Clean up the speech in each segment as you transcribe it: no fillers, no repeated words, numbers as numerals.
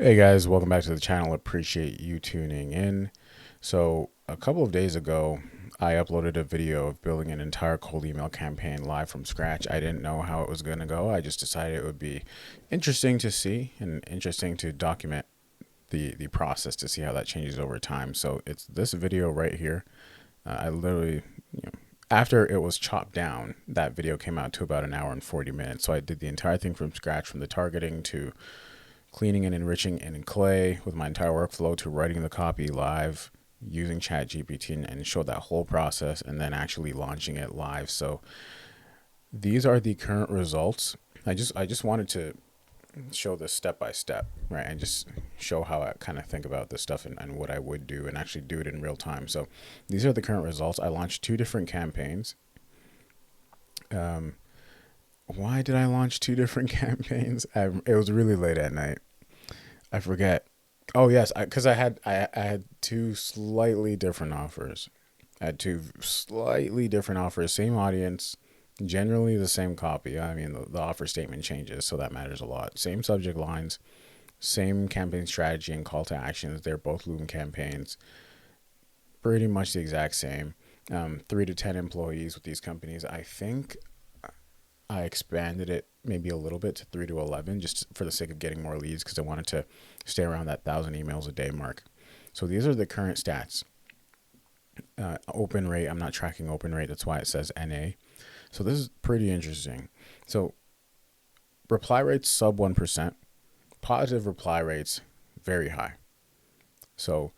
Hey guys, welcome back to the channel. Appreciate you tuning in. So, a couple of days ago, I uploaded a video of building an entire cold email campaign live from scratch. I didn't know how it was going to go. I just decided it would be interesting to see and interesting to document the process to see how that changes over time. So, it's this video right here. I literally, after it was chopped down, that video came out to about an hour and 40 minutes. So, I did the entire thing from scratch, from the targeting to cleaning and enriching in Clay with my entire workflow to writing the copy live using ChatGPT and show that whole process and then actually launching it live. So these are the current results. I just wanted to show this step by step, right? And just show how I kind of think about this stuff and what I would do and actually do it in real time. So these are the current results. I launched 2 different campaigns. Why did I launch 2 different campaigns? It was really late at night. I forget. Oh yes, because I had 2 slightly different offers. I had 2 slightly different offers, same audience, generally the same copy. I mean, the offer statement changes, so that matters a lot. Same subject lines, same campaign strategy and call to actions. They're both Loom campaigns, pretty much the exact same. 3 to 10 employees with these companies. I think I expanded it maybe a little bit to 3 to 11 just for the sake of getting more leads because I wanted to stay around that 1,000 emails a day mark. So these are the current stats. Open rate, I'm not tracking open rate. That's why it says NA. So this is pretty interesting. So reply rates sub 1%, positive reply rates very high. So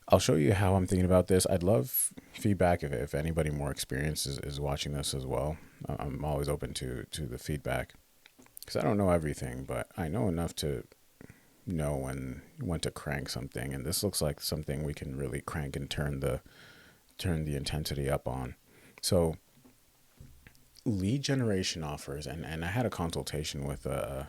I'll show you how I'm thinking about this. I'd love feedback if anybody more experienced is watching this as well. I'm always open to the feedback because I don't know everything, but I know enough to know when to crank something. And this looks like something we can really crank and turn the intensity up on. So lead generation offers, and I had a consultation with a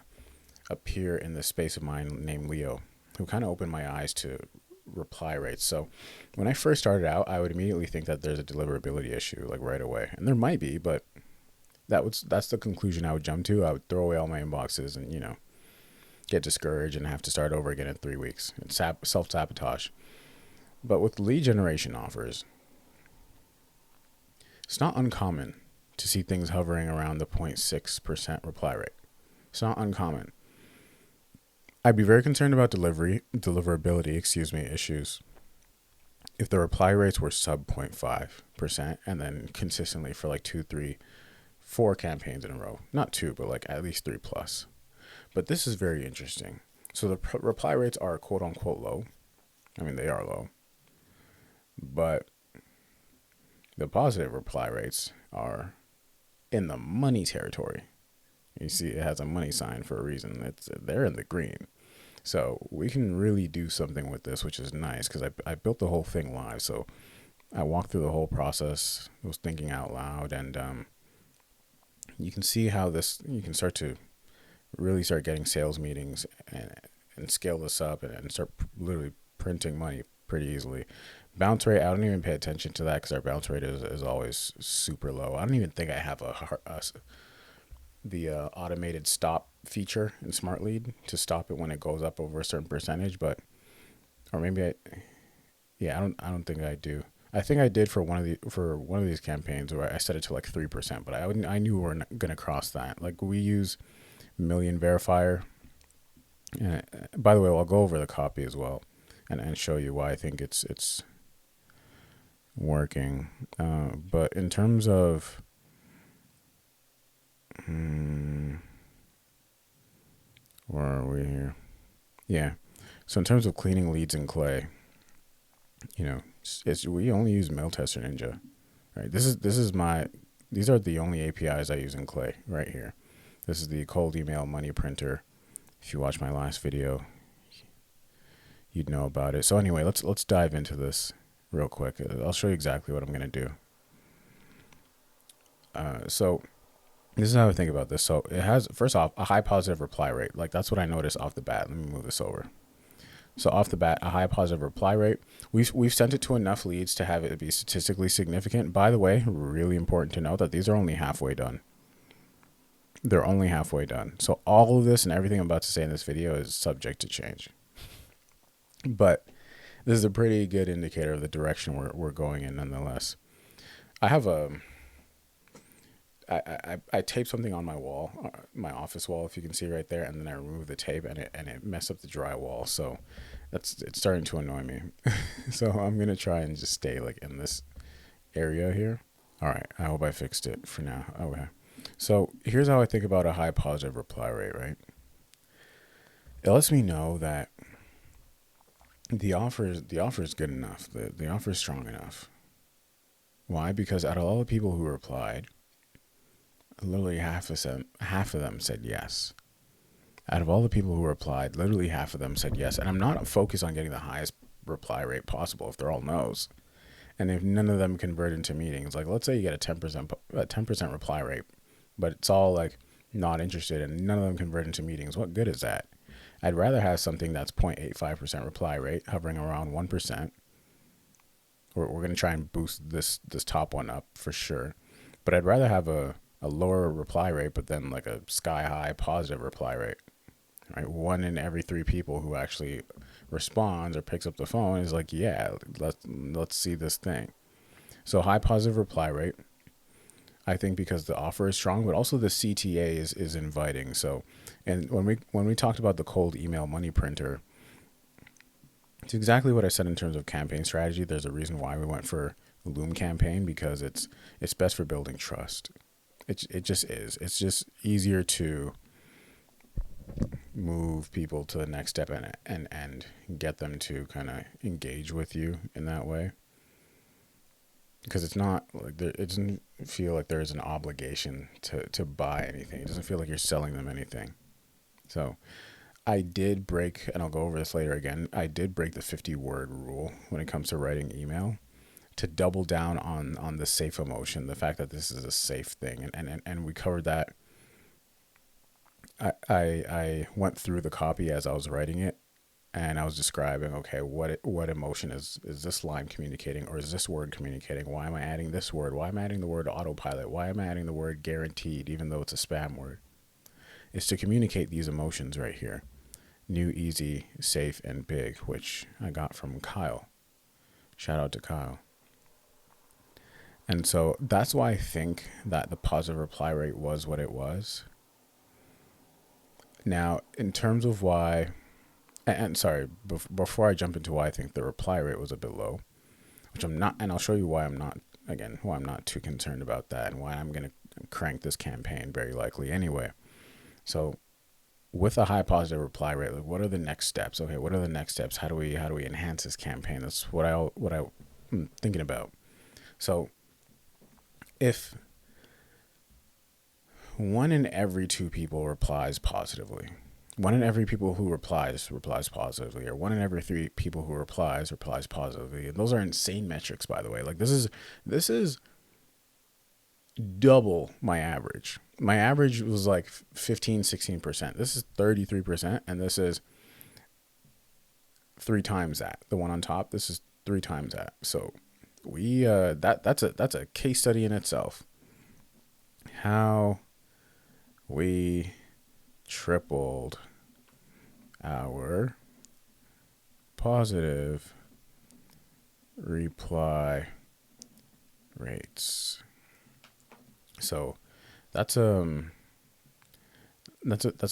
peer in the space of mine named Leo, who kind of opened my eyes to reply rates. So when I first started out, I would immediately think that there's a deliverability issue, like right away, and there might be, but that's the conclusion I would jump to. I would throw away all my inboxes and get discouraged and have to start over again in 3 weeks. It's self-sabotage. But with lead generation offers, it's not uncommon to see things hovering around the 0.6% reply rate. It's not uncommon. I'd be very concerned about deliverability, issues if the reply rates were sub 0.5% and then consistently for like 2, 3, 4 campaigns in a row. Not 2, but like at least 3 plus. But this is very interesting. So the reply rates are quote unquote low. I mean, they are low. But the positive reply rates are in the money territory. You see, it has a money sign for a reason. They're in the green. So we can really do something with this, which is nice because I built the whole thing live. So I walked through the whole process, was thinking out loud, and you can see how you can start to really start getting sales meetings and scale this up and start literally printing money pretty easily. Bounce rate, I don't even pay attention to that because our bounce rate is always super low. I don't even think I have the automated stop feature in Smart Lead to stop it when it goes up over a certain percentage, or maybe I don't think I do. I think I did for one of these campaigns where I set it to like 3%, but I knew we were gonna cross that. Like we use Million Verifier. By the way, I'll go over the copy as well and show you why I think it's working. But in terms of where are we here? Yeah. So in terms of cleaning leads in Clay, we only use Mailtester Ninja, right? These are the only APIs I use in Clay right here. This is the cold email money printer. If you watch my last video, you'd know about it. So anyway, let's dive into this real quick. I'll show you exactly what I'm gonna do. So this is how I think about this. So it has, first off, a high positive reply rate. Like that's what I noticed off the bat. Let me move this over. So off the bat, a high positive reply rate. We've sent it to enough leads to have it be statistically significant. By the way, really important to note that these are only halfway done. they're only halfway done. So all of this and everything I'm about to say in this video is subject to change. But this is a pretty good indicator of the direction we're going in nonetheless. I have I taped something on my wall, my office wall, if you can see right there, and then I removed the tape and it messed up the drywall. So it's starting to annoy me. So I'm gonna try and just stay like in this area here. All right, I hope I fixed it for now. Okay. So here's how I think about a high positive reply rate, right? It lets me know that the offer is good enough. The offer is strong enough. Why? Because out of all the people who replied, literally half of them said yes. Out of all the people who replied, literally half of them said yes. And I'm not focused on getting the highest reply rate possible if they're all no's. And if none of them convert into meetings, like let's say you get a 10% reply rate, but it's all like not interested and none of them convert into meetings, what good is that? I'd rather have something that's 0.85% reply rate, hovering around 1%. We're going to try and boost this top one up for sure. But I'd rather have a lower reply rate, but then like a sky high positive reply rate, right? 1 in every 3 people who actually responds or picks up the phone is like, yeah, let's see this thing. So high positive reply rate, I think, because the offer is strong, but also the CTA is inviting. So, and when we talked about the cold email money printer, it's exactly what I said in terms of campaign strategy. There's a reason why we went for Loom campaign, because it's best for building trust. It just is. It's just easier to move people to the next step and get them to kind of engage with you in that way. Because it's not like it doesn't feel like there's an obligation to buy anything. It doesn't feel like you're selling them anything. So I did break, and I'll go over this later again, I did break the 50-word rule when it comes to writing email, to double down on the safe emotion, the fact that this is a safe thing. And we covered that. I went through the copy as I was writing it, and I was describing, okay, what emotion is this line communicating, or is this word communicating? Why am I adding this word? Why am I adding the word autopilot? Why am I adding the word guaranteed, even though it's a spam word? It's to communicate these emotions right here. New, easy, safe, and big, which I got from Kyle. Shout out to Kyle. And so that's why I think that the positive reply rate was what it was. Now, in terms of why, and sorry, before I jump into why I think the reply rate was a bit low, which I'm not, and I'll show you why I'm not, again, why I'm not too concerned about that, and why I'm going to crank this campaign very likely anyway. So with a high positive reply rate, like, what are the next steps? Okay, what are the next steps? How do we enhance this campaign? That's what I'm thinking about. So if 1 in every 2 people replies positively, 1 in every people who replies positively, or 1 in every 3 people who replies positively, and those are insane metrics, by the way. Like this is double my average. My average was like 15-16%. This is 33%, and this is 3 times that. The one on top, this is 3 times that. So we that's a case study in itself. How we tripled our positive reply rates. So that's a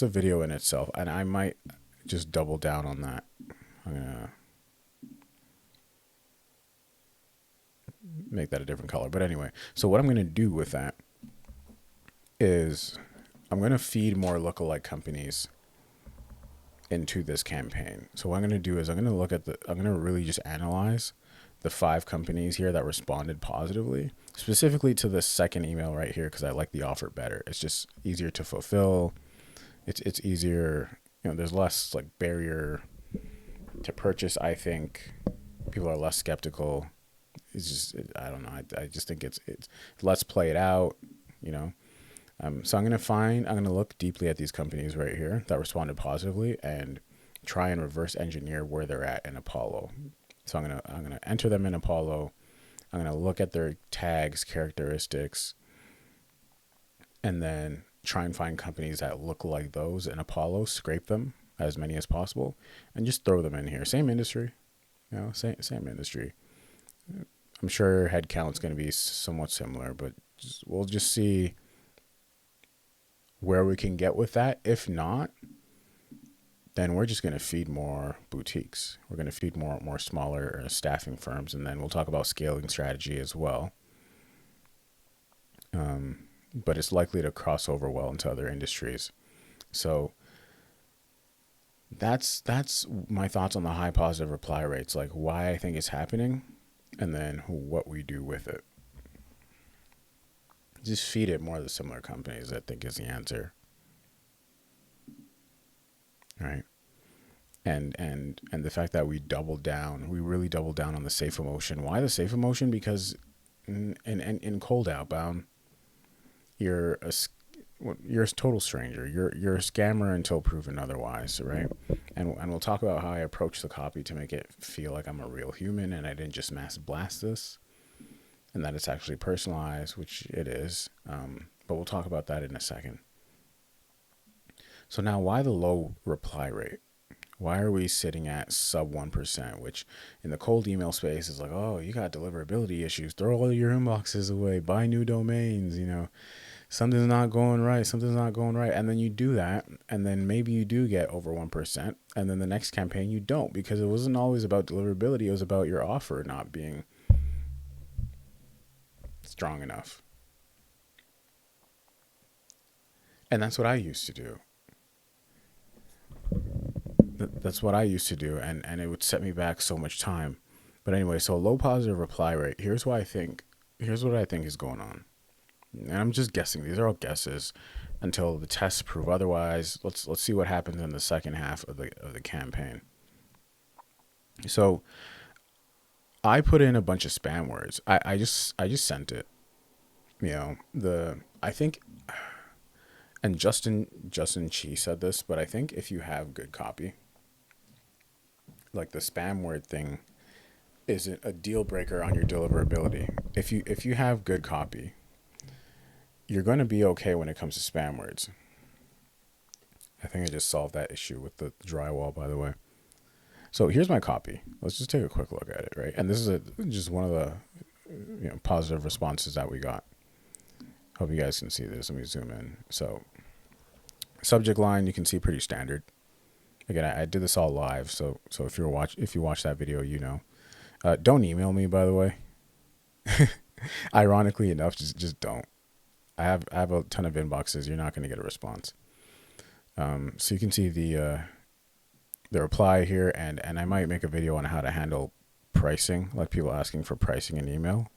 video in itself, and I might just double down on that. I'm gonna make that a different color, but anyway. So what I'm gonna do with that is I'm gonna feed more lookalike companies into this campaign. So what I'm gonna do is I'm gonna really just analyze the 5 companies here that responded positively, specifically to the second email right here, because I like the offer better. It's just easier to fulfill. It's easier, there's less like barrier to purchase. I think people are less skeptical. It's just, I don't know. I just think it's let's play it out, So I'm going to look deeply at these companies right here that responded positively and try and reverse engineer where they're at in Apollo. So I'm going to enter them in Apollo. I'm going to look at their tags, characteristics, and then try and find companies that look like those in Apollo, scrape them as many as possible, and just throw them in here. Same industry, same industry. I'm sure headcount's going to be somewhat similar, but we'll just see where we can get with that. If not, then we're just going to feed more boutiques. We're going to feed more smaller staffing firms, and then we'll talk about scaling strategy as well. But it's likely to cross over well into other industries. So that's my thoughts on the high positive reply rates, like why I think it's happening, and then what we do with it. Just feed it more of the similar companies, I think, is the answer. Right. And the fact that we really doubled down on the safe emotion. Why the safe emotion? Because in cold outbound, you're a total stranger. You're a scammer until proven otherwise, right? And we'll talk about how I approach the copy to make it feel like I'm a real human and I didn't just mass blast this, and that it's actually personalized, which it is. But we'll talk about that in a second. So now, why the low reply rate? Why are we sitting at sub 1%, which in the cold email space is like, oh, you got deliverability issues. Throw all your inboxes away. Buy new domains. Something's not going right. And then you do that. And then maybe you do get over 1%. And then the next campaign you don't, because it wasn't always about deliverability. It was about your offer not being strong enough. And that's what I used to do. That's what I used to do, and it would set me back so much time. But anyway, so low positive reply rate. Here's what I think is going on. And I'm just guessing. These are all guesses until the tests prove otherwise. Let's see what happens in the second half of the campaign. So I put in a bunch of spam words. I just sent it. I think, and Justin Chi said this, but I think if you have good copy, like the spam word thing isn't a deal breaker on your deliverability. If you have good copy, you're going to be okay when it comes to spam words. I think I just solved that issue with the drywall, by the way. So here's my copy. Let's just take a quick look at it, right? And this is just one of the positive responses that we got. Hope you guys can see this. Let me zoom in. So subject line, you can see pretty standard. Again, I did this all live, so if you watch that video, don't email me, by the way. Ironically enough, just don't. I have a ton of inboxes. You're not going to get a response. So you can see the reply here, and I might make a video on how to handle pricing, like people asking for pricing in email.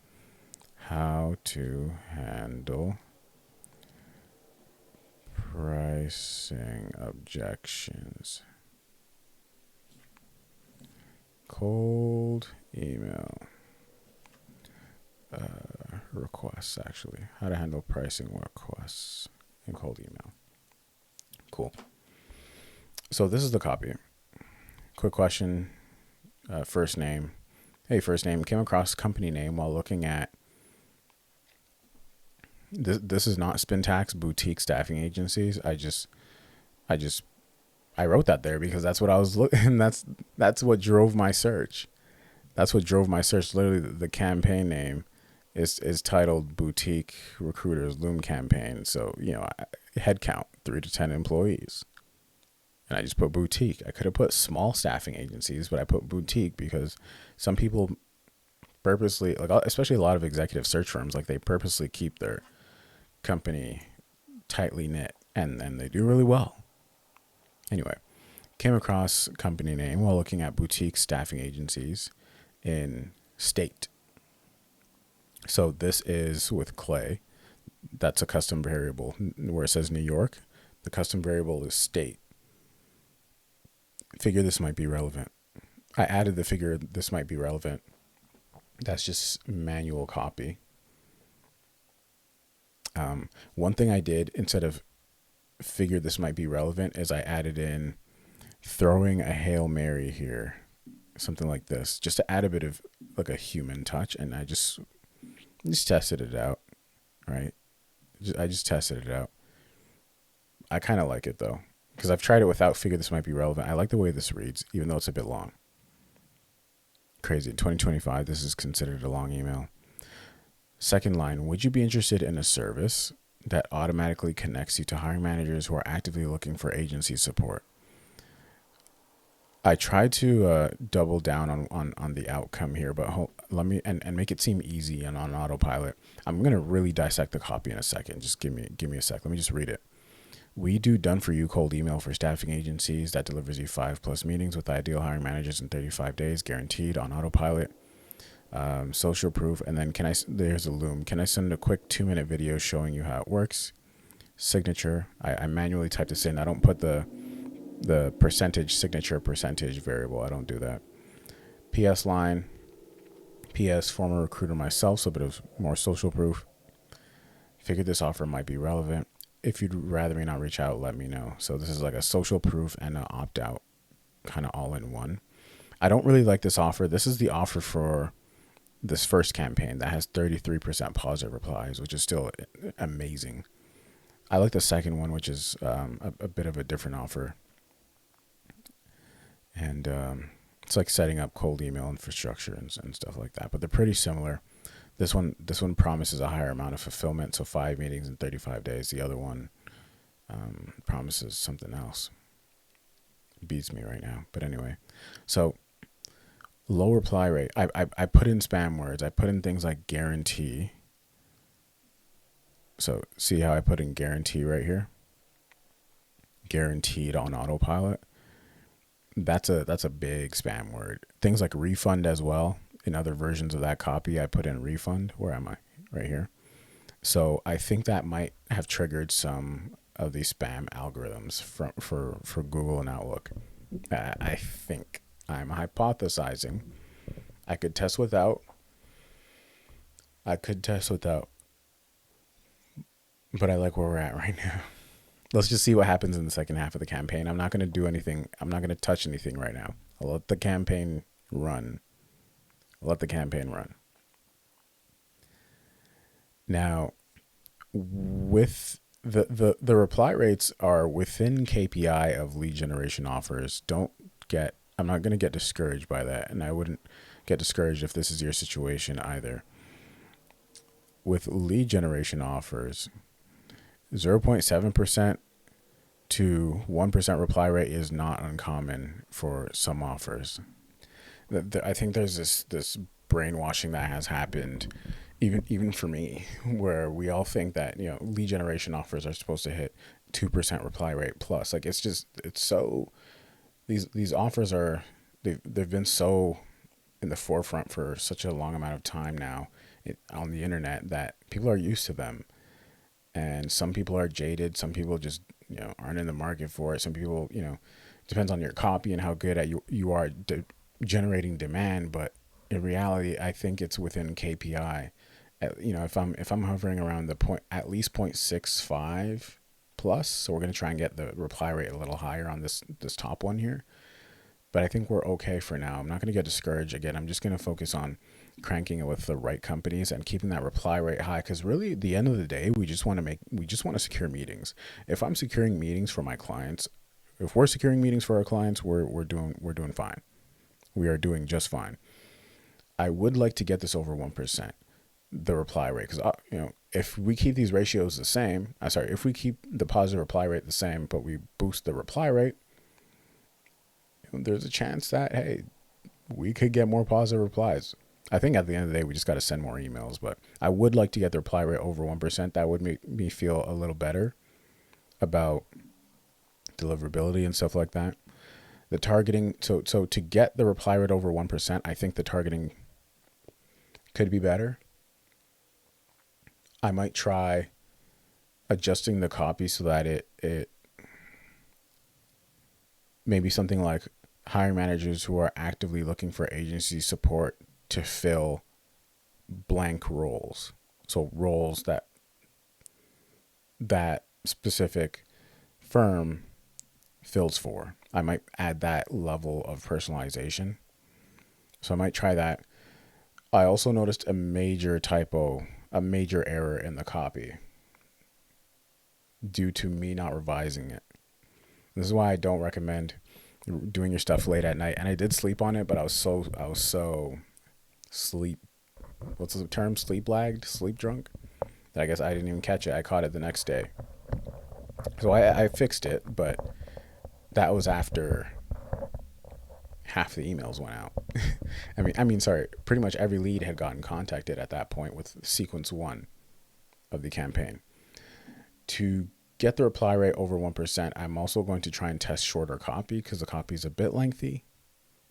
How to handle pricing objections. Cold email requests, actually. How to handle pricing requests in cold email. Cool. So this is the copy. Quick question. First name. Hey, first name. Came across company name while looking at this is not Spintax boutique staffing agencies. I wrote that there because that's what I was looking. That's what drove my search. Literally, the campaign name is titled Boutique Recruiters Loom Campaign. So headcount 3 to 10 employees, and I just put boutique. I could have put small staffing agencies, but I put boutique because some people purposely, like especially a lot of executive search firms, like they purposely keep their company tightly knit, and they do really well. Anyway, came across company name while looking at boutique staffing agencies in state. So this is with Clay. That's a custom variable. Where it says New York, the custom variable is state. Figure this might be relevant. I added the figure this might be relevant. That's just manual copy. One thing I did instead of figure this might be relevant is I added in throwing a Hail Mary here, something like this, just to add a bit of like a human touch. And I just tested it out, right? I just tested it out. I kind of like it though, because I've tried it without, figured this might be relevant. I like the way this reads, even though it's a bit long. Crazy. In 2025, this is considered a long email. Second line, would you be interested in a service that automatically connects you to hiring managers who are actively looking for agency support? I tried to double down on the outcome here, but let me and make it seem easy and on autopilot. I'm gonna really dissect the copy in a second. Just give me a sec. Let me just read it. We do done for you cold email for staffing agencies that delivers you 5+ meetings with ideal hiring managers in 35 days, guaranteed on autopilot. Social proof, and then there's a Loom. Can I send a quick 2-minute video showing you how it works? Signature. I manually type this in. I don't put the percentage signature percentage variable. I don't do that. PS line. PS, former recruiter myself, so a bit of more social proof. Figured this offer might be relevant. If you'd rather me not reach out, let me know. So this is like a social proof and an opt-out kind of all in one. I don't really like this offer. This is the offer for this first campaign that has 33% positive replies, which is still amazing. I like the second one, which is a bit of a different offer. And it's like setting up cold email infrastructure and stuff like that. But they're pretty similar. This one promises a higher amount of fulfillment, so 5 meetings in 35 days. The other one promises something else. Beats me right now. But anyway, so low reply rate. I put in spam words. I put in things like guarantee. So see how I put in guarantee right here? Guaranteed on autopilot. That's a big spam word. Things like refund as well. In other versions of that copy, I put in refund. Where am I? Right here. So I think that might have triggered some of these spam algorithms for Google and Outlook. I think. I'm hypothesizing. I could test without. But I like where we're at right now. Let's just see what happens in the second half of the campaign. I'm not going to do anything. I'm not going to touch anything right now. I'll let the campaign run. Now, with the reply rates are within KPI of lead generation offers. I'm not going to get discouraged by that, and I wouldn't get discouraged if this is your situation either. With lead generation offers, 0.7% to 1% reply rate is not uncommon for some offers. I think there's this brainwashing that has happened, even for me, where we all think that lead generation offers are supposed to hit 2% reply rate plus. Like it's so these offers they've been so in the forefront for such a long amount of time now on the internet that people are used to them. And some people are jaded. Some people just, aren't in the market for it. Some people, depends on your copy and how good at you are generating demand. But in reality, I think it's within KPI. If I'm hovering around the point, at least 0.65 plus. So we're going to try and get the reply rate a little higher on this top one here. But I think we're okay for now. I'm not going to get discouraged again. I'm just going to focus on cranking it with the right companies and keeping that reply rate high, because really at the end of the day we just want to secure meetings. If I'm securing meetings for my clients, if we're securing meetings for our clients, we're doing fine. We are doing just fine. I would like to get this over 1%, the reply rate, because if we keep these ratios the same, if we keep the positive reply rate the same but we boost the reply rate, there's a chance that, hey, we could get more positive replies. I think at the end of the day, we just got to send more emails, but I would like to get the reply rate over 1%. That would make me feel a little better about deliverability and stuff like that. The targeting, so to get the reply rate over 1%, I think the targeting could be better. I might try adjusting the copy so that it maybe something like hiring managers who are actively looking for agency support to fill blank roles. So roles that specific firm fills for. I might add that level of personalization. So I might try that. I also noticed a major typo, a major error in the copy. due to me not revising it. This is why I don't recommend doing your stuff late at night. And I did sleep on it, but I was so sleep. What's the term? Sleep lagged, sleep drunk. That I guess I didn't even catch it. I caught it the next day. So I fixed it, but that was after half the emails went out. Sorry, pretty much every lead had gotten contacted at that point with sequence 1 of the campaign. To get the reply rate over 1%, I'm also going to try and test shorter copy because the copy is a bit lengthy.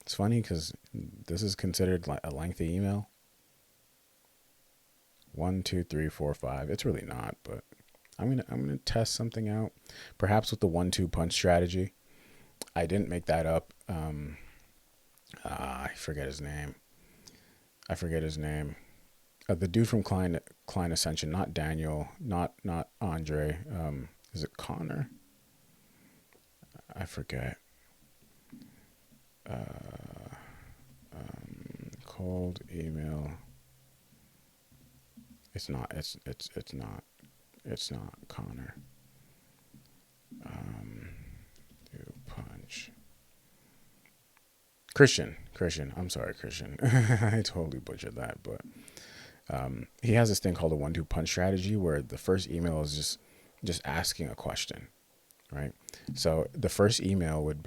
It's funny because this is considered like a lengthy email. 1, 2, 3, 4, 5. It's really not, but I'm gonna test something out. Perhaps with the 1-2 punch strategy. I didn't make that up. I forget his name. The dude from Klein Ascension, not Daniel, not Andre. Is it Connor? I forget. Cold email. It's not Connor. Do punch. Christian. I'm sorry, Christian. I totally butchered that, but he has this thing called a 1-2 punch strategy where the first email is just asking a question, right? So the first email would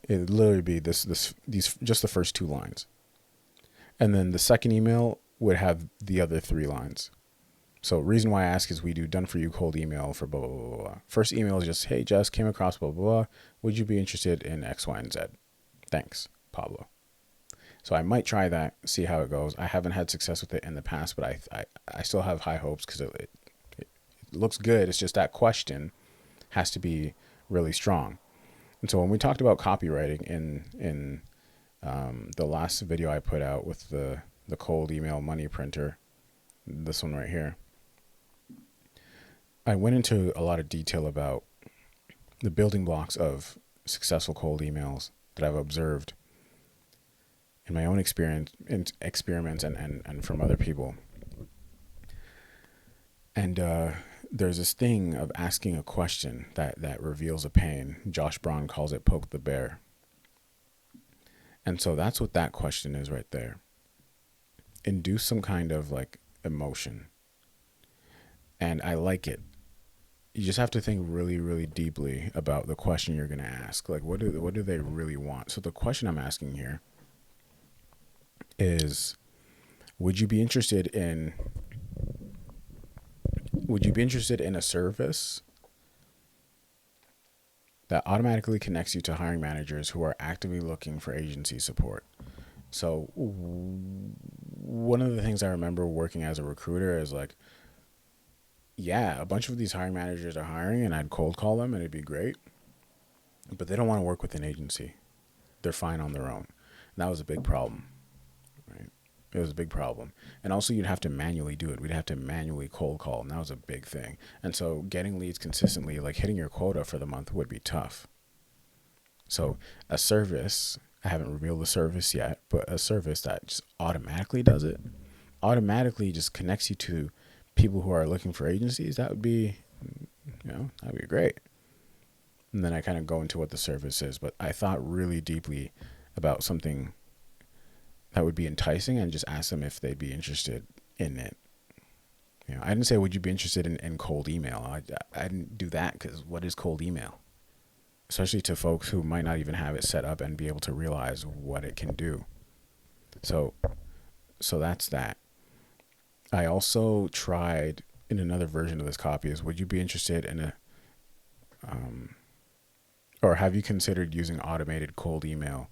literally be these just the first 2 lines, and then the second email would have the other 3 lines. So reason why I ask is we do done for you cold email for blah blah blah blah. First email is just, hey Jess, came across blah blah blah. Would you be interested in X, Y, and Z? Thanks, Pablo. So I might try that, see how it goes. I haven't had success with it in the past, but I still have high hopes because it looks good. It's just that question has to be really strong. And so when we talked about copywriting in the last video I put out with the cold email money printer, this one right here, I went into a lot of detail about the building blocks of successful cold emails that I've observed in my own experiments and from other people. And there's this thing of asking a question that reveals a pain. Josh Braun calls it poke the bear. And so that's what that question is right there. Induce some kind of like emotion. And I like it. You just have to think really, really deeply about the question you're going to ask. Like, what do they really want? So the question I'm asking here is, would you be interested in a service that automatically connects you to hiring managers who are actively looking for agency support? So one of the things I remember working as a recruiter is like, yeah, a bunch of these hiring managers are hiring and I'd cold call them and it'd be great, but they don't want to work with an agency. They're fine on their own. And that was a big problem, right? It was a big problem. And also you'd have to manually do it. We'd have to manually cold call, and that was a big thing. And so getting leads consistently, like hitting your quota for the month, would be tough. So a service, I haven't revealed the service yet, but a service that just automatically does it, automatically just connects you to people who are looking for agencies, that would be, that'd be great. And then I kind of go into what the service is, but I thought really deeply about something that would be enticing and just ask them if they'd be interested in it. I didn't say, would you be interested in cold email? I didn't do that because what is cold email? Especially to folks who might not even have it set up and be able to realize what it can do. So that's that. I also tried in another version of this copy is, would you be interested in or have you considered using automated cold email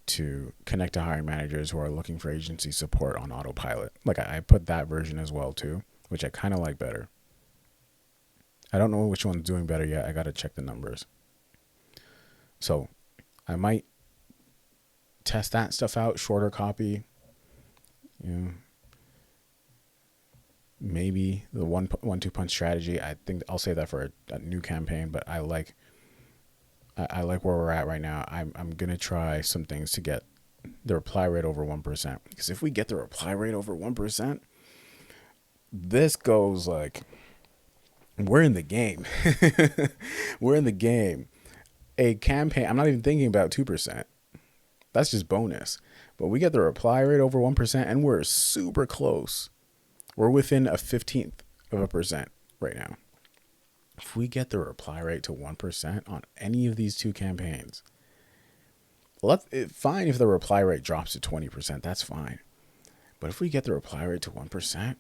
to connect to hiring managers who are looking for agency support on autopilot? Like I put that version as well too, which I kind of like better. I don't know which one's doing better yet. I got to check the numbers. So I might test that stuff out, shorter copy, maybe the 1-2 punch strategy. I think I'll save that for a new campaign, but I like where we're at right now. I'm going to try some things to get the reply rate over 1%, because if we get the reply rate over 1%, this goes like We're in the game. We're in the game. A campaign, I'm not even thinking about 2%. That's just bonus. But we get the reply rate over 1%, and we're super close. We're within a 15th of a percent right now. If we get the reply rate to 1% on any of these two campaigns, fine if the reply rate drops to 20%, that's fine. But if we get the reply rate to 1%,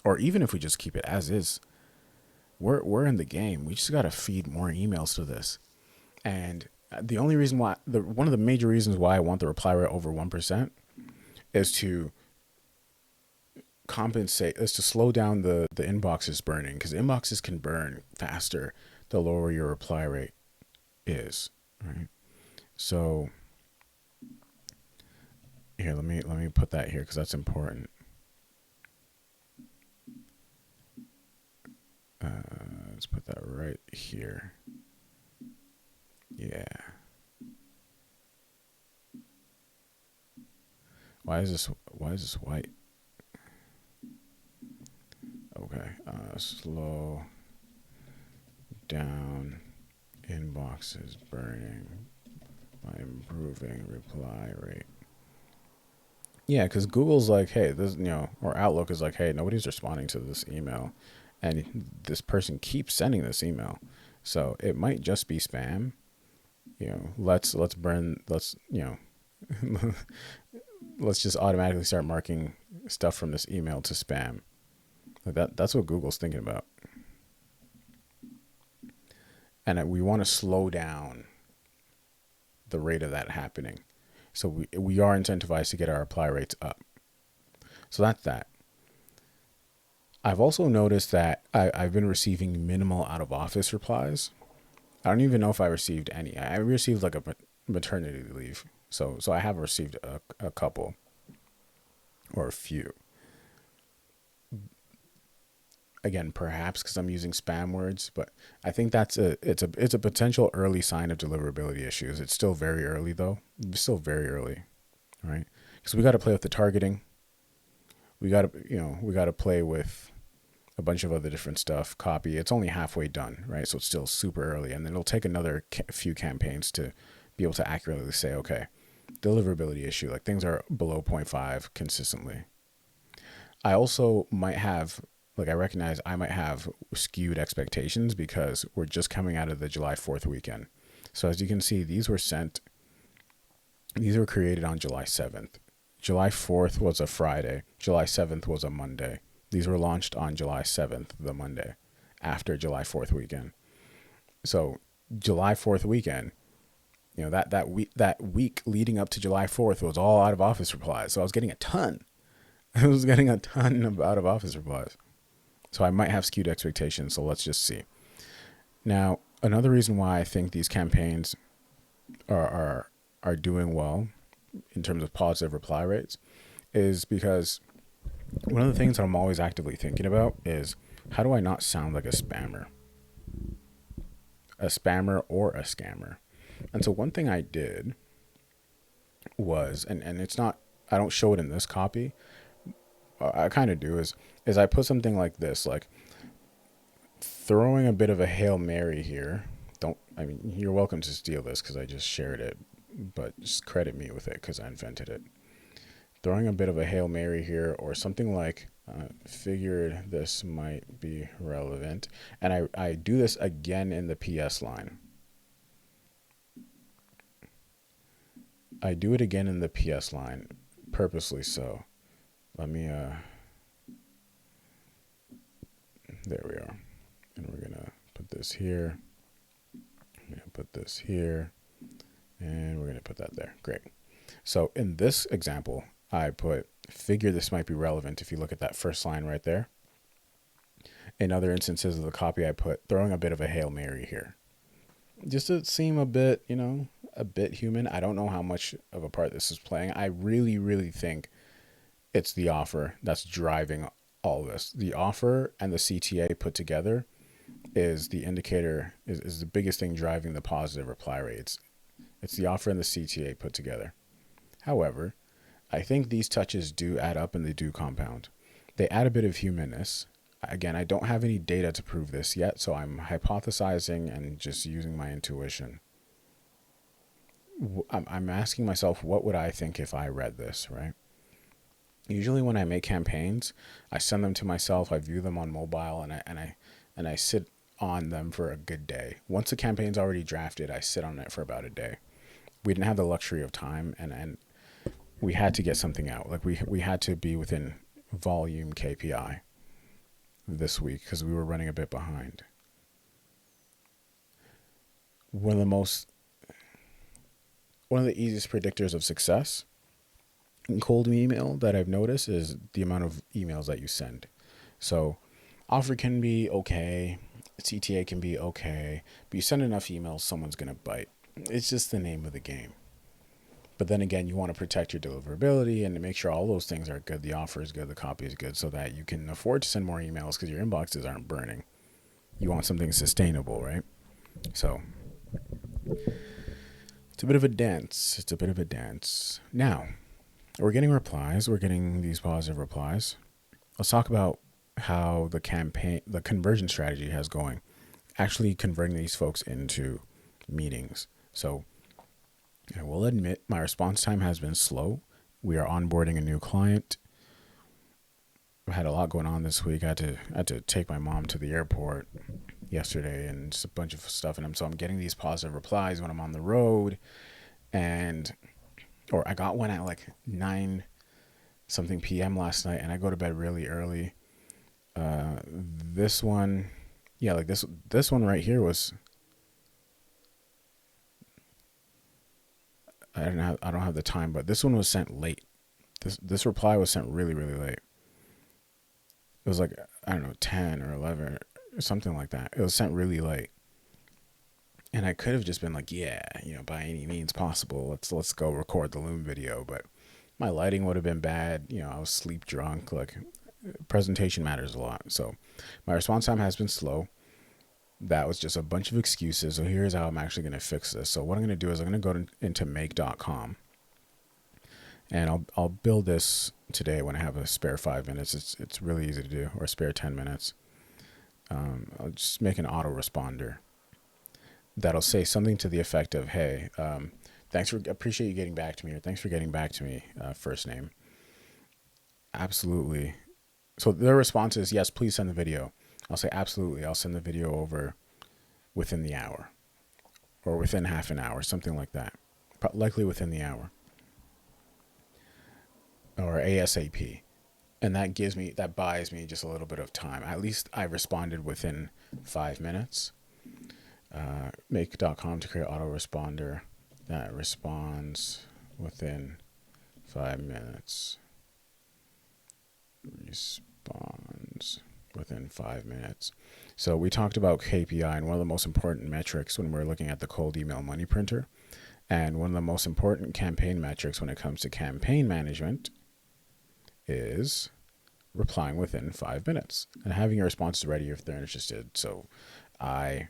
or even if we just keep it as is, we're in the game. We just got to feed more emails to this. And the only reason why, one of the major reasons why I want the reply rate over 1% is to compensate, is to slow down the inboxes burning, because inboxes can burn faster the lower your reply rate is, right? So here, let me put that here because that's important. Let's put that right here. Yeah. Why is this white? Okay. Slow down inboxes burning by improving reply rate. Yeah, because Google's like, hey, this, or Outlook is like, hey, nobody's responding to this email, and this person keeps sending this email, so it might just be spam. Let's let's just automatically start marking stuff from this email to spam. Like that's what Google's thinking about. And we want to slow down the rate of that happening. So we are incentivized to get our reply rates up. So that's that. I've also noticed that I've been receiving minimal out of office replies. I don't even know if I received any. I received like a maternity leave. So I have received a couple or a few. Again, perhaps because I'm using spam words, but I think it's a potential early sign of deliverability issues. It's still very early though. It's still very early, right? Because we got to play with the targeting. We got to play with a bunch of other different stuff. Copy. It's only halfway done, right? So it's still super early, and then it'll take another few campaigns to be able to accurately say, okay, deliverability issue. Like things are below 0.5 consistently. I also might have. I recognize I might have skewed expectations because we're just coming out of the July 4th weekend. So as you can see, these were created on July 7th. July 4th was a Friday. July 7th was a Monday. These were launched on July 7th, the Monday, after July 4th weekend. So July 4th weekend, that week leading up to July 4th was all out of office replies. So I was getting a ton. of out of office replies. So I might have skewed expectations, so let's just see. Now, another reason why I think these campaigns are doing well in terms of positive reply rates is because one of the things that I'm always actively thinking about is how do I not sound like a spammer or a scammer? And so one thing I did was, and it's not, I don't show it in this copy, I kind of do, is I put something like this, like throwing a bit of a Hail Mary here. You're welcome to steal this because I just shared it, but just credit me with it because I invented it. Throwing a bit of a Hail Mary here, or something like, figured this might be relevant. And I do this again in the PS line. I do it again in the PS line, purposely so. Let me, there we are. And we're going to put this here. I'm going to put this here. And we're going to put that there. Great. So in this example, I put, figure this might be relevant if you look at that first line right there. In other instances of the copy, I put throwing a bit of a Hail Mary here. Just to seem a bit, a bit human. I don't know how much of a part this is playing. I really, really think it's the offer that's driving all this. The offer and the CTA put together is the indicator, is the biggest thing driving the positive reply rates. It's the offer and the CTA put together. However, I think these touches do add up and they do compound. They add a bit of humanness. Again, I don't have any data to prove this yet, so I'm hypothesizing and just using my intuition. I'm asking myself, what would I think if I read this, right? Usually when I make campaigns, I send them to myself, I view them on mobile, and I sit on them for a good day. Once the campaign's already drafted, I sit on it for about a day. We didn't have the luxury of time, and we had to get something out. Like we had to be within volume KPI this week because we were running a bit behind. One of the easiest predictors of success in cold email that I've noticed is the amount of emails that you send. So offer can be okay, CTA can be okay, but you send enough emails, someone's going to bite. It's just the name of the game. But then again, you want to protect your deliverability and to make sure all those things are good. The offer is good, the copy is good, so that you can afford to send more emails because your inboxes aren't burning. You want something sustainable, right? So it's a bit of a dance. Now, we're getting replies. We're getting these positive replies. Let's talk about how the conversion strategy has going, actually converting these folks into meetings. So I will admit my response time has been slow. We are onboarding a new client. I had a lot going on this week. I had to take my mom to the airport yesterday and just a bunch of stuff. And so I'm getting these positive replies when I'm on the road. Or I got one at like 9 something p.m. last night, and I go to bed really early. This one, yeah, like this one right here was, I don't have the time, but this one was sent late. This reply was sent really, really late. It was like, I don't know, 10 or 11 or something like that. It was sent really late. And I could have just been like, yeah, by any means possible, let's go record the Loom video. But my lighting would have been bad. I was sleep drunk. Like, presentation matters a lot. So my response time has been slow. That was just a bunch of excuses. So here's how I'm actually going to fix this. So what I'm going to do is I'm going to go into make.com. And I'll build this today when I have a spare 5 minutes. It's really easy to do, or a spare 10 minutes. I'll just make an autoresponder that'll say something to the effect of, hey, appreciate you getting back to me, or thanks for getting back to me, first name. Absolutely. So their response is, yes, please send the video. I'll say, absolutely. I'll send the video over within the hour or within half an hour, something like that. Likely within the hour or ASAP. And that buys me just a little bit of time. At least I responded within 5 minutes. Make.com to create autoresponder that responds within 5 minutes. Responds within 5 minutes. So we talked about KPI, and one of the most important metrics when we're looking at the cold email money printer, and one of the most important campaign metrics when it comes to campaign management is replying within 5 minutes and having your responses ready if they're interested. So I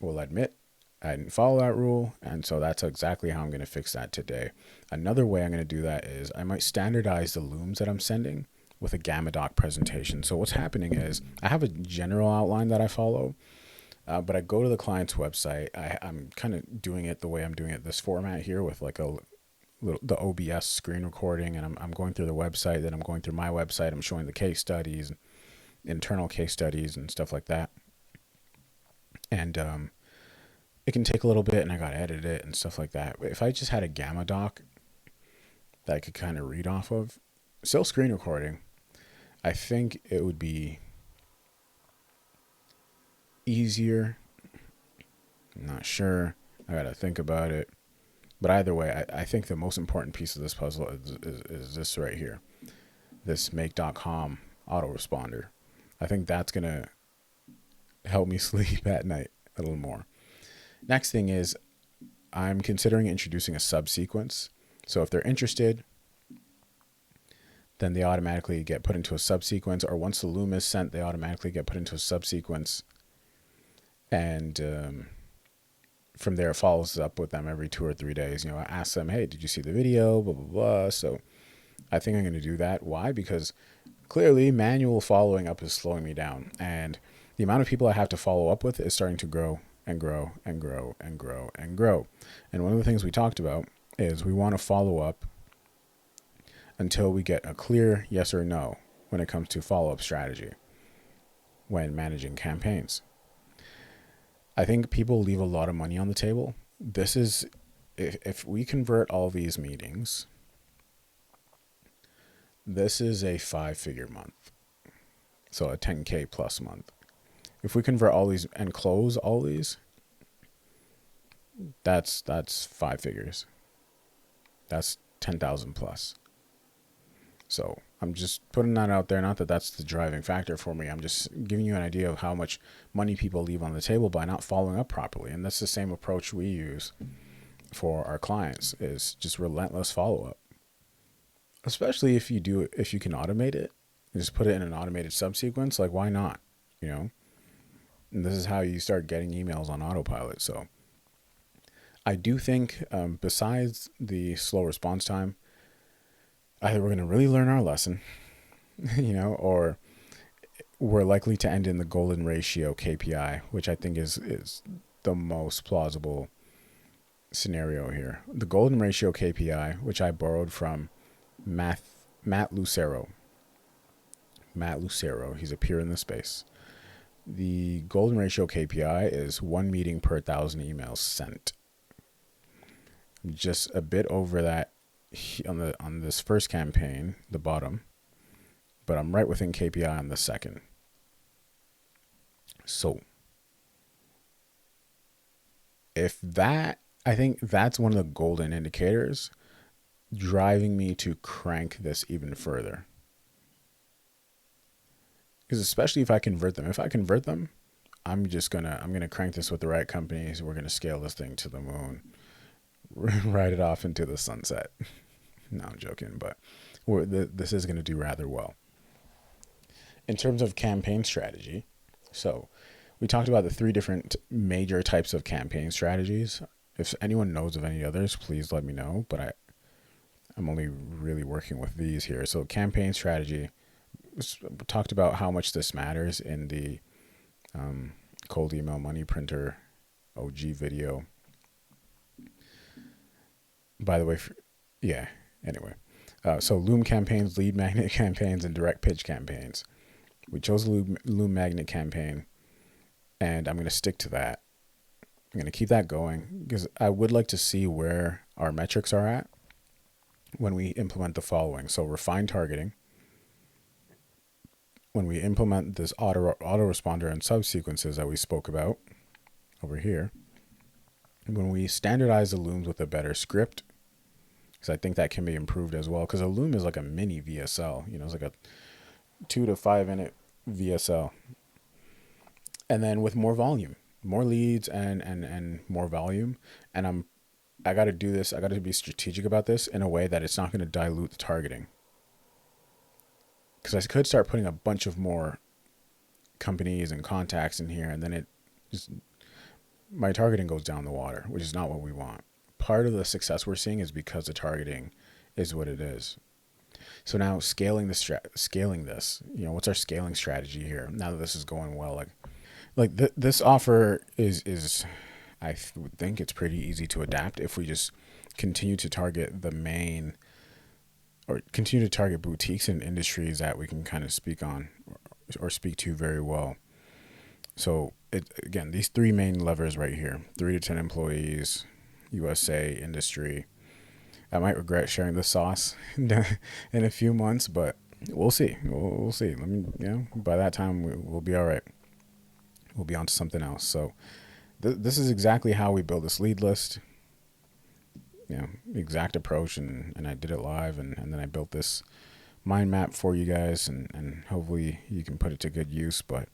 will admit I didn't follow that rule, and so that's exactly how I'm going to fix that today. Another way I'm going to do that is I might standardize the looms that I'm sending with a Gamma Doc presentation. So what's happening is I have a general outline that I follow, but I go to the client's website. I'm kind of doing it the way I'm doing it, this format here, with like the OBS screen recording, and I'm going through the website, then I'm going through my website, I'm showing the case studies, internal case studies and stuff like that. And it can take a little bit, and I got to edit it and stuff like that. But if I just had a Gamma Doc that I could kind of read off of, still screen recording, I think it would be easier. I'm not sure. I got to think about it. But either way, I think the most important piece of this puzzle is this right here, this make.com autoresponder. I think that's going to help me sleep at night a little more. Next thing is I'm considering introducing a subsequence. So if they're interested, then they automatically get put into a subsequence, or once the loom is sent, they automatically get put into a subsequence. And from there, it follows up with them every 2 or 3 days. I ask them, hey, did you see the video? Blah, blah, blah. So I think I'm going to do that. Why? Because clearly manual following up is slowing me down, and the amount of people I have to follow up with is starting to grow and grow and grow and grow and grow. And one of the things we talked about is we want to follow up until we get a clear yes or no when it comes to follow-up strategy when managing campaigns. I think people leave a lot of money on the table. This is, if we convert all these meetings, this is a 5-figure month. So a 10K plus month. If we convert all these and close all these, that's 5 figures. That's 10,000 plus. So I'm just putting that out there. Not that that's the driving factor for me. I'm just giving you an idea of how much money people leave on the table by not following up properly. And that's the same approach we use for our clients, is just relentless follow-up. Especially if you can automate it and just put it in an automated subsequence, like why not? And this is how you start getting emails on autopilot. So I do think besides the slow response time, either we're going to really learn our lesson, or we're likely to end in the golden ratio KPI, which I think is the most plausible scenario here. The golden ratio KPI, which I borrowed from Matt Lucero. Matt Lucero, he's a peer in the space. The golden ratio KPI is 1 meeting per 1,000 emails sent. Just a bit over that on this first campaign, the bottom, but I'm right within KPI on the second. So I think that's one of the golden indicators driving me to crank this even further. Because especially if I convert them, I'm gonna crank this with the right companies. We're gonna scale this thing to the moon, ride it off into the sunset. No, I'm joking, but this is going to do rather well. In terms of campaign strategy, so we talked about the 3 different major types of campaign strategies. If anyone knows of any others, please let me know, but I'm only really working with these here. So campaign strategy, we talked about how much this matters in the cold email money printer OG video. By the way, anyway. So Loom campaigns, lead magnet campaigns, and direct pitch campaigns. We chose the Loom magnet campaign, and I'm going to stick to that. I'm going to keep that going because I would like to see where our metrics are at when we implement the following. So refine targeting. When we implement this autoresponder and subsequences that we spoke about over here. When we standardize the Looms with a better script, because I think that can be improved as well, because a Loom is like a mini VSL, it's like a 2 to 5 minute VSL. And then with more volume, more leads and more volume. And I got to do this. I got to be strategic about this in a way that it's not going to dilute the targeting. Because I could start putting a bunch of more companies and contacts in here, and then my targeting goes down the water, which is not what we want. Part of the success we're seeing is because the targeting is what it is. So now scaling this, what's our scaling strategy here? Now that this is going well, this offer is I would think it's pretty easy to adapt if we just continue to target continue to target boutiques and industries that we can kind of speak on or speak to very well. So again, these 3 main levers right here, 3 to 10 employees, USA, industry. I might regret sharing the sauce in a few months, but we'll see. We'll see. By that time we'll be all right. We'll be on to something else. So this is exactly how we build this lead list. Exact approach, and I did it live, and then I built this mind map for you guys, and hopefully you can put it to good use. But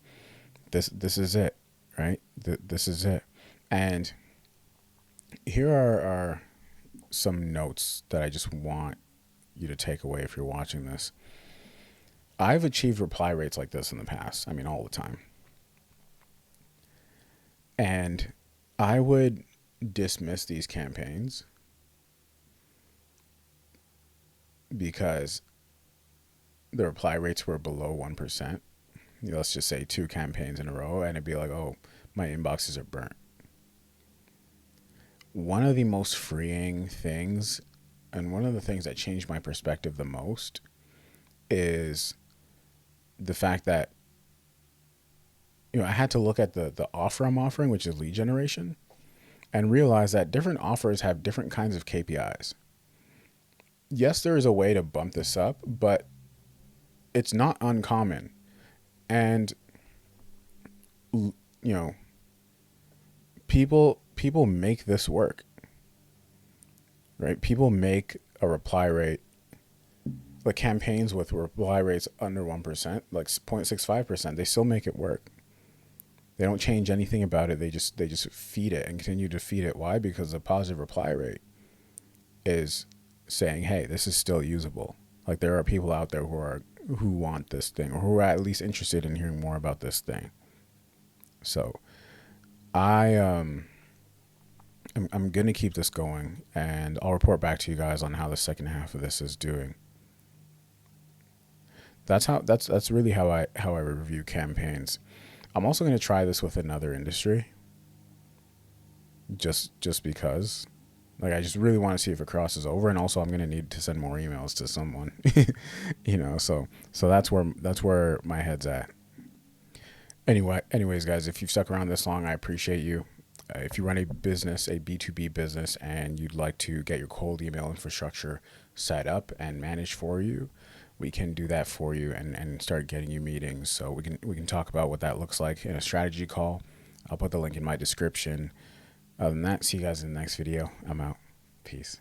this is it, right? This is it. And here are some notes that I just want you to take away if you're watching this. I've achieved reply rates like this in the past. I mean, all the time. And I would dismiss these campaigns because the reply rates were below 1%, let's just say 2 campaigns in a row, and it'd be like, oh, my inboxes are burnt. One of the most freeing things, and one of the things that changed my perspective the most, is the fact that, I had to look at the offer I'm offering, which is lead generation, and realize that different offers have different kinds of KPIs. Yes, there is a way to bump this up, but it's not uncommon. And, people make this work, right? People make a reply rate, like campaigns with reply rates under 1%, like 0.65%, they still make it work. They don't change anything about it. They just feed it and continue to feed it. Why? Because the positive reply rate is saying, hey, this is still usable. Like, there are people out there who want this thing, or who are at least interested in hearing more about this thing. So I'm gonna keep this going, and I'll report back to you guys on how the second half of this is doing. That's really how I review campaigns. I'm also gonna try this with another industry, just because. Like, I just really want to see if it crosses over, and also I'm gonna need to send more emails to someone, So that's where my head's at. Anyways, guys, if you've stuck around this long, I appreciate you. If you run a business, a B2B business, and you'd like to get your cold email infrastructure set up and managed for you, we can do that for you and start getting you meetings. So we can talk about what that looks like in a strategy call. I'll put the link in my description. Other than that, see you guys in the next video. I'm out. Peace.